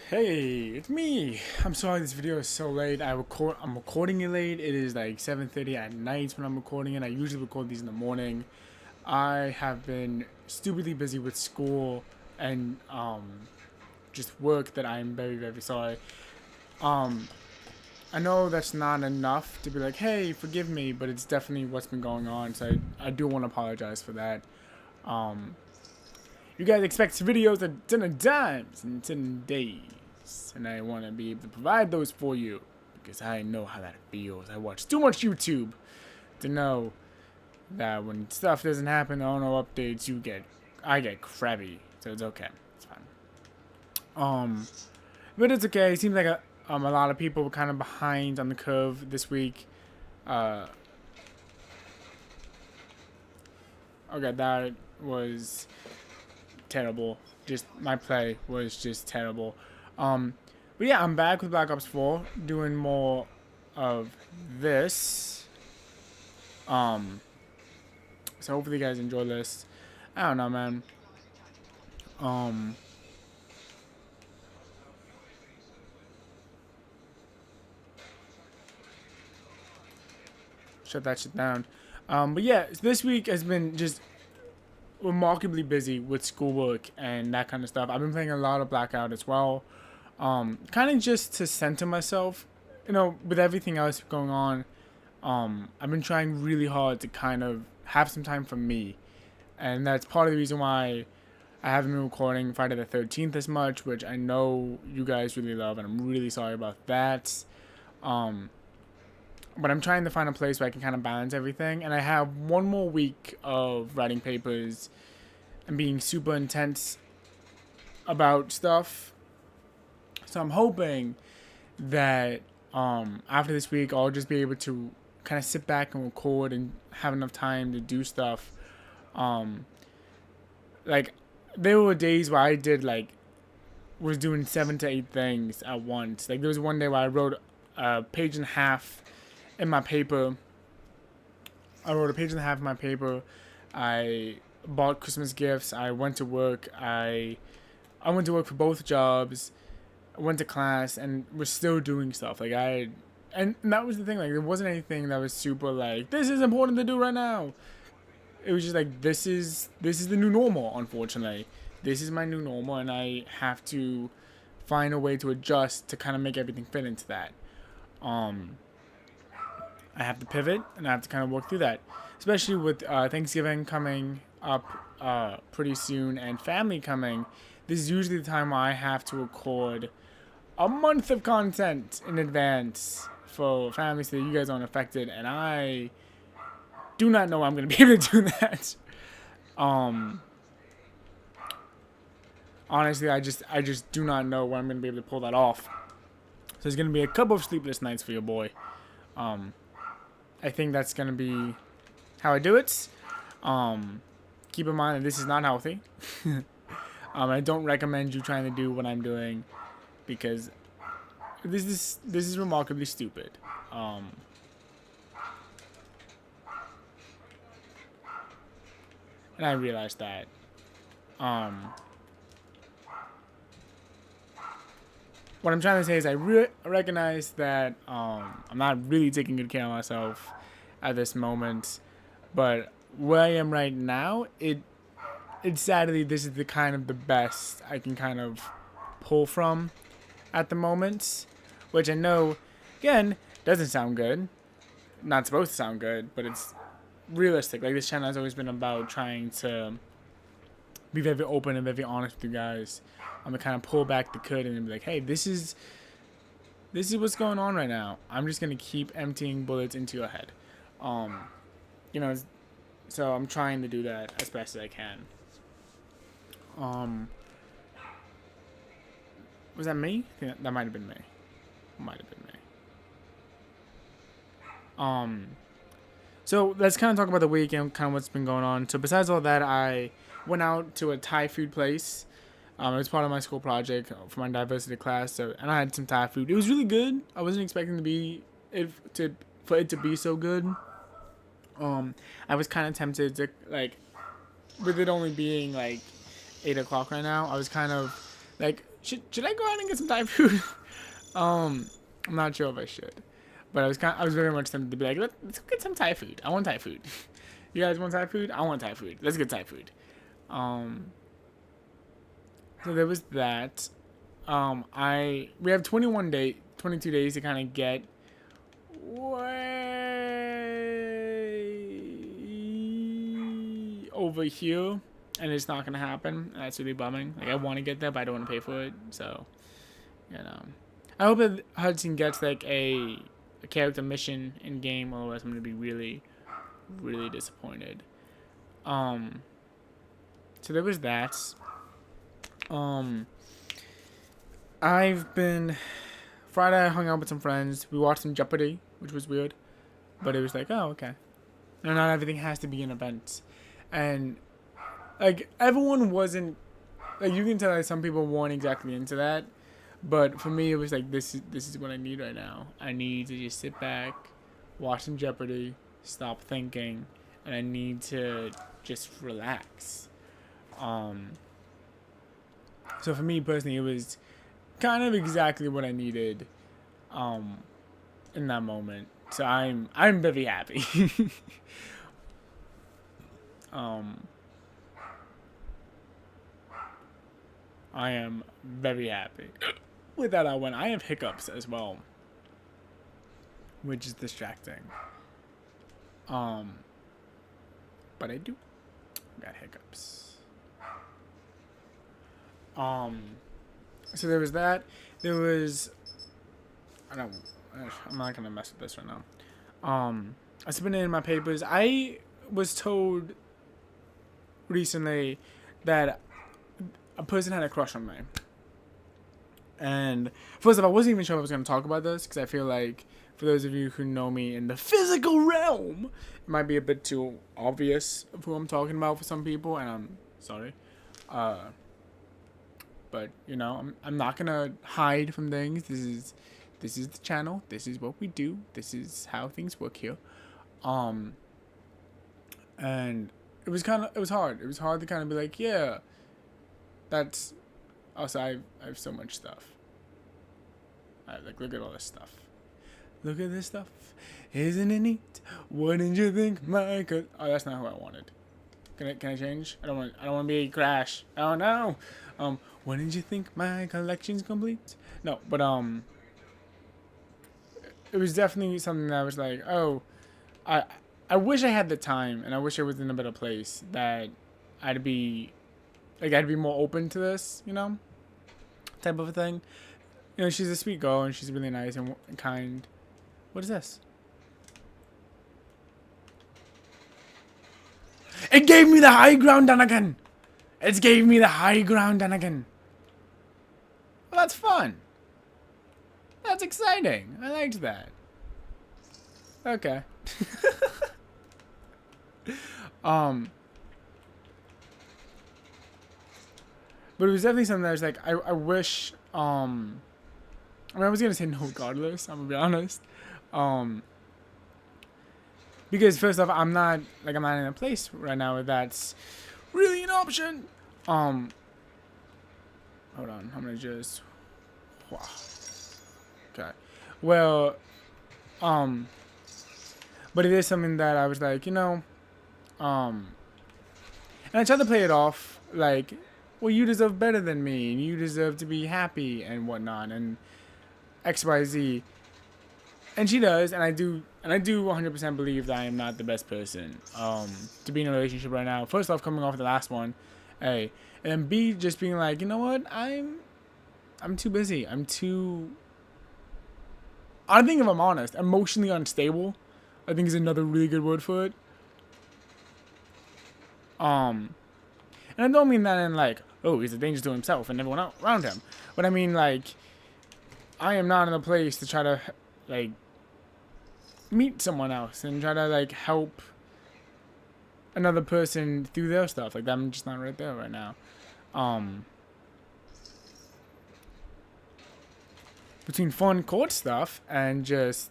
Hey, it's me. I'm sorry this video is so late. I'm recording it late. It is like 7:30 at night when I'm recording it. I usually record these in the morning. I have been stupidly busy with school and just work that I'm very sorry. Um I know that's not enough to be like, "Hey, forgive me," but it's definitely what's been going on. So I do want to apologize for that. Um You guys expect videos at 10 times in 10 days. And I want to be able to provide those for you. Because I know how that feels. I watch too much YouTube to know that when stuff doesn't happen, there are no updates, I get crabby. So it's okay. It's fine. But it's okay. It seems like a lot of people were kind of behind on the curve this week. Uh, okay, that was terrible. Just my play was just terrible. But yeah, I'm back with Black Ops 4, doing more of this. So hopefully you guys enjoy this. I don't know, man. Um, Shut that shit down. But yeah, this week has been just remarkably busy with schoolwork and that kind of stuff. I've been playing a lot of Blackout as well. Kind of just to center myself, with everything else going on. I've been trying really hard to kind of have some time for me, and that's part of the reason why I haven't been recording Friday the 13th as much, which I know you guys really love, and I'm really sorry about that. But I'm trying to find a place where I can kind of balance everything, and I have one more week of writing papers and being super intense about stuff. So I'm hoping that after this week, I'll just be able to kind of sit back and record and have enough time to do stuff. Like, there were days where I was doing 7 to 8 things at once. Like, there was one day where I wrote a page and a half in my paper. I bought Christmas gifts. I went to work. I went to work for both jobs. I went to class and was still doing stuff. And that was the thing. Like, there wasn't anything that was super like, this is important to do right now. It was just like, this is the new normal. Unfortunately, this is my new normal, and I have to find a way to adjust to kind of make everything fit into that. I have to pivot, and I have to kind of work through that, especially with Thanksgiving coming up pretty soon and family coming. This is usually the time where I have to record a month of content in advance for family so that you guys aren't affected, and I do not know I'm going to be able to do that. Honestly, I just do not know when I'm going to be able to pull that off. So there's going to be a couple of sleepless nights for your boy. I think that's going to be how I do it. Keep in mind that this is not healthy. I don't recommend you trying to do what I'm doing, because this is remarkably stupid. And I realized that. What I'm trying to say is I recognize that I'm not really taking good care of myself at this moment, but where I am right now, it's sadly this is the best I can kind of pull from at the moment, which I know, again, doesn't sound good. Not supposed to sound good, but it's realistic. Like, this channel has always been about trying to be very open and very honest with you guys. I'm gonna kind of pull back the curtain and be like, hey, this is what's going on right now. I'm just gonna keep emptying bullets into your head. So I'm trying to do that as best as I can. Was that me? I think that might have been me. So let's kind of talk about the week and kind of what's been going on. So besides all that, I went out to a Thai food place. It was part of my school project for my diversity class, and I had some Thai food. It was really good. I wasn't expecting for it to be so good. I was kind of tempted to, like, with it only being like 8 o'clock right now. I was kind of like, should I go out and get some Thai food? I'm not sure if I should, but I was very much tempted to be like, let's go get some Thai food. I want Thai food. You guys want Thai food? I want Thai food. Let's get Thai food. So there was that. We have 22 days to kind of get way over here, and it's not gonna happen. That's really bumming. Like, I want to get there, but I don't want to pay for it. So, you know, I hope that Hudson gets like a character mission in game, otherwise I'm gonna be really, really disappointed. So there was that. Friday I hung out with some friends. We watched some Jeopardy, which was weird, but it was like, oh, okay. And not everything has to be an event, and like everyone wasn't like, you can tell that some people weren't exactly into that, but for me it was like, this is what I need right now. I need to just sit back, watch some Jeopardy, stop thinking, and I need to just relax. So for me personally, it was kind of exactly what I needed in that moment. So I'm very happy. I am very happy. With that, I have hiccups as well, which is distracting. But I do got hiccups. So there was that. There was, I'm not gonna mess with this right now. I submitted in my papers. I was told recently that a person had a crush on me. And first off, I wasn't even sure if I was gonna talk about this, because I feel like, for those of you who know me in the physical realm, it might be a bit too obvious of who I'm talking about for some people, and I'm sorry. But you know, I'm not gonna hide from things. This is the channel. This is what we do. This is how things work here. And it was hard. It was hard to kind of be like, yeah, that's. Also, I have so much stuff. Like, look at all this stuff. Look at this stuff. Isn't it neat? Wouldn't you think, Michael? Oh, that's not who I wanted. Can I change? I don't want to be Crash. Oh no. Wouldn't you think my collection's complete? No, but it was definitely something that I was like, oh, I wish I had the time, and I wish I was in a better place that I'd be more open to this, you know, type of a thing. You know, she's a sweet girl, and she's really nice and kind. What is this? It gave me the high ground, Anakin! It gave me the high ground, Anakin! Well, that's fun. That's exciting. I liked that. Okay. But it was definitely something that I was like, I wish, I mean, I was gonna say no regardless, I'm gonna be honest. Because first off, I'm not in a place right now where that's really an option. Hold on, I'm gonna just, wow. Okay. Well, but it is something that I was like, you know, and I tried to play it off like, well, you deserve better than me, and you deserve to be happy and whatnot, and XYZ. And she does, and I do 100% believe that I am not the best person to be in a relationship right now. First off, coming off the last one, A, and then B, just being like, you know what, I'm too busy. I think, if I'm honest, emotionally unstable, I think is another really good word for it. And I don't mean that in like, oh, he's a danger to himself and everyone around him, but I mean like, I am not in a place to try to like meet someone else and try to like help another person through their stuff. Like, I'm just not right there right now. Between fun court stuff and just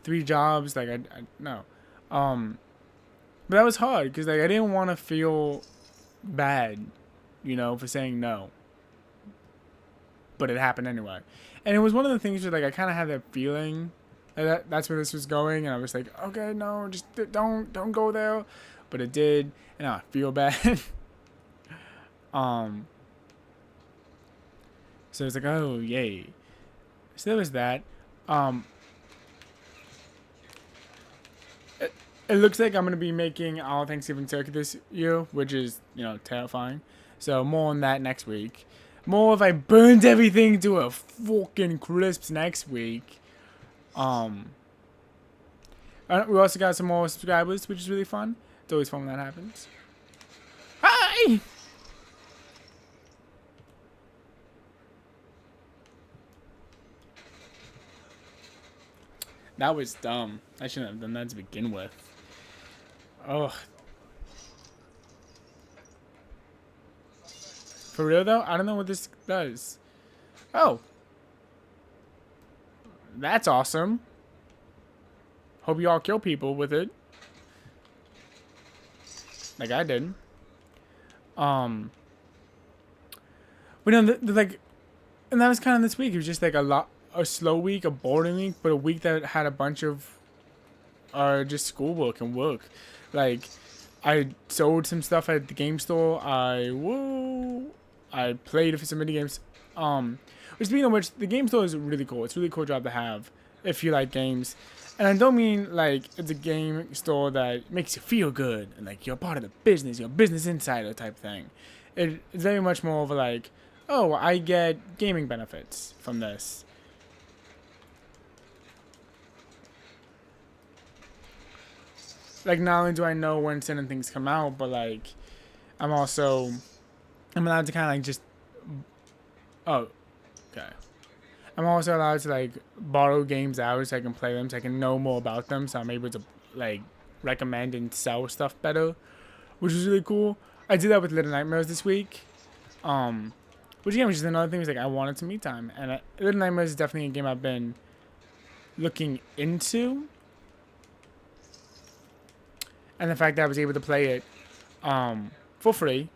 3 jobs, like I no. But that was hard because like I didn't want to feel bad, you know, for saying no. but it happened anyway. And it was one of the things where like I kind of had that feeling that's where this was going, and I was like, okay, no, just don't go there, but it did, and I feel bad. So it's like, oh yay. So there was that. It looks like I'm gonna be making our Thanksgiving turkey this year, which is, you know, terrifying. So more on that next week. More if I burnt everything to a fucking crisp next week. We also got some more subscribers, which is really fun. It's always fun when that happens. Hi! That was dumb. I shouldn't have done that to begin with. Oh. For real though? I don't know what this does. Oh. That's awesome. Hope you all kill people with it. Like I did. But no, like, and that was kind of this week. It was just like a slow week, a boring week, but a week that had a bunch of just schoolwork and work. Like, I sold some stuff at the game store. I played for some mini games. Which, speaking of which, the game store is really cool. It's a really cool job to have if you like games. And I don't mean like it's a game store that makes you feel good and like you're part of the business, you're a business insider type thing. It's very much more of a like, oh, I get gaming benefits from this. Like, not only do I know when certain things come out, but like, I'm allowed to kind of like just, oh, okay. I'm also allowed to like borrow games out so I can play them, so I can know more about them, so I'm able to like recommend and sell stuff better, which is really cool. I did that with Little Nightmares this week, which again, which is another thing. Was like I wanted some me time, and Little Nightmares is definitely a game I've been looking into, and the fact that I was able to play it for free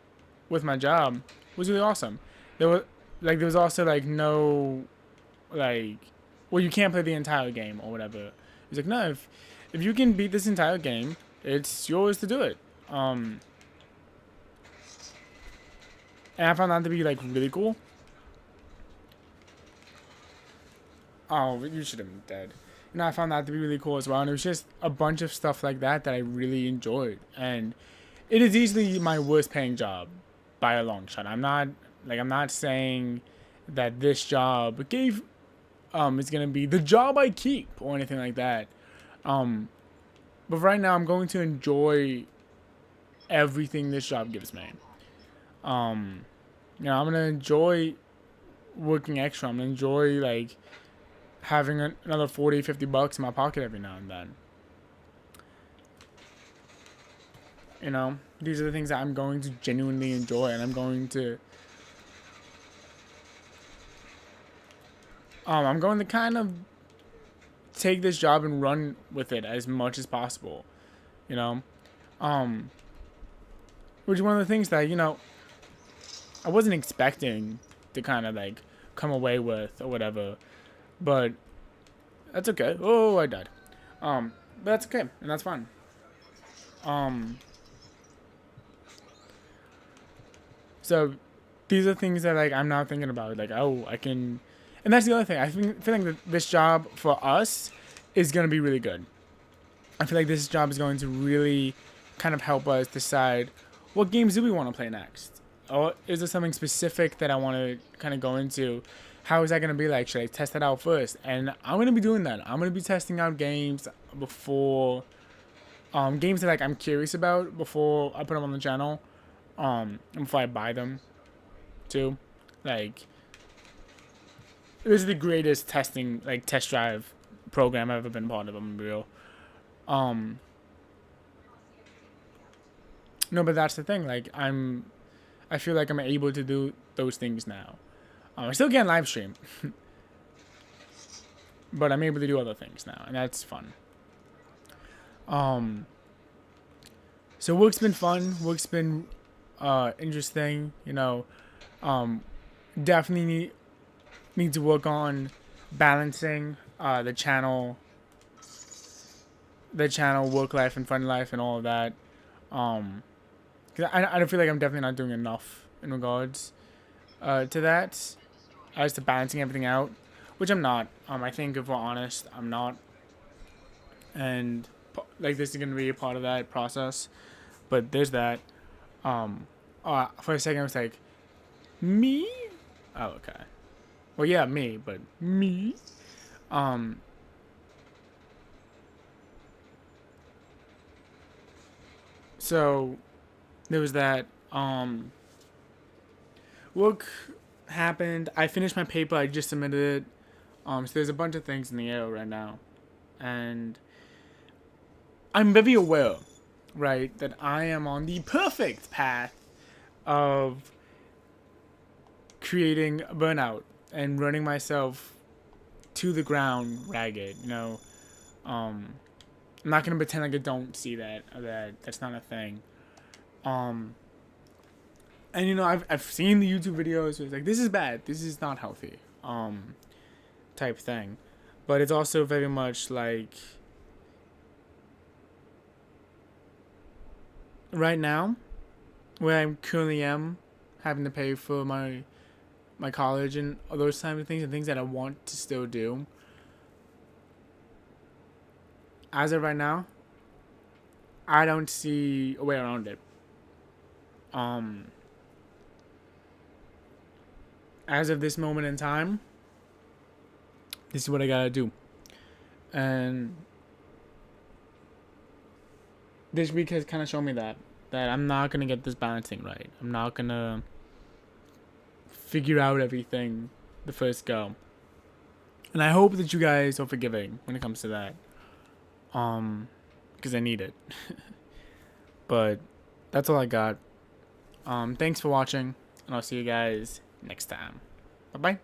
with my job was really awesome. There was also like no like, well, you can't play the entire game or whatever. He's like, no, if you can beat this entire game, it's yours to do it. And I found that to be like really cool. Oh, you should have been dead. You know, I found that to be really cool as well. And it was just a bunch of stuff like that I really enjoyed. And it is easily my worst paying job by a long shot. I'm not saying that this job is gonna be the job I keep or anything like that. But right now I'm going to enjoy everything this job gives me. You know, I'm gonna enjoy working extra. I'm gonna enjoy like having another 40, 50 bucks in my pocket every now and then. You know, these are the things that I'm going to genuinely enjoy, and I'm going to kind of take this job and run with it as much as possible, you know, which is one of the things that, you know, I wasn't expecting to kind of like come away with or whatever, but that's okay. Oh, I died. But that's okay, and that's fine. So these are things that like I'm now thinking about, like, oh, I can. And that's the other thing. I feel like that this job for us is going to be really good. I feel like this job is going to really kind of help us decide what games do we want to play next. Or is there something specific that I want to kind of go into? How is that going to be like? Should I test it out first? And I'm going to be doing that. I'm going to be testing out games before, games that like I'm curious about before I put them on the channel, and before I buy them too. Like, this is the greatest testing, like, test drive program I've ever been part of. I'm real. No, but that's the thing. Like, I feel like I'm able to do those things now. I still can't live stream, but I'm able to do other things now, and that's fun. So work's been fun. Work's been interesting. You know, definitely need to work on balancing the channel work life and fun life and all of that. 'Cause I don't feel like I'm definitely not doing enough in regards to that, as to balancing everything out, which I'm not. I think if we're honest, I'm not, and like this is gonna be a part of that process. But there's that. For a second I was like, me? Oh, okay. Well, yeah, me, but me. So there was that. Work happened. I finished my paper. I just submitted it. So there's a bunch of things in the air right now, and I'm very aware, right, that I am on the perfect path of creating burnout and running myself to the ground ragged. I'm not gonna pretend like I don't see that, or that's not a thing. And I've seen the YouTube videos where it's like, this is bad, this is not healthy, type thing. But it's also very much like, right now, where I currently am, having to pay for my college and all those type of things, and things that I want to still do. As of right now, I don't see a way around it. As of this moment in time, this is what I gotta do. And this week has kind of shown me that I'm not gonna get this balancing right. I'm not gonna figure out everything the first go. And I hope that you guys are forgiving when it comes to that. Because I need it. But that's all I got. Thanks for watching, and I'll see you guys next time. Bye-bye.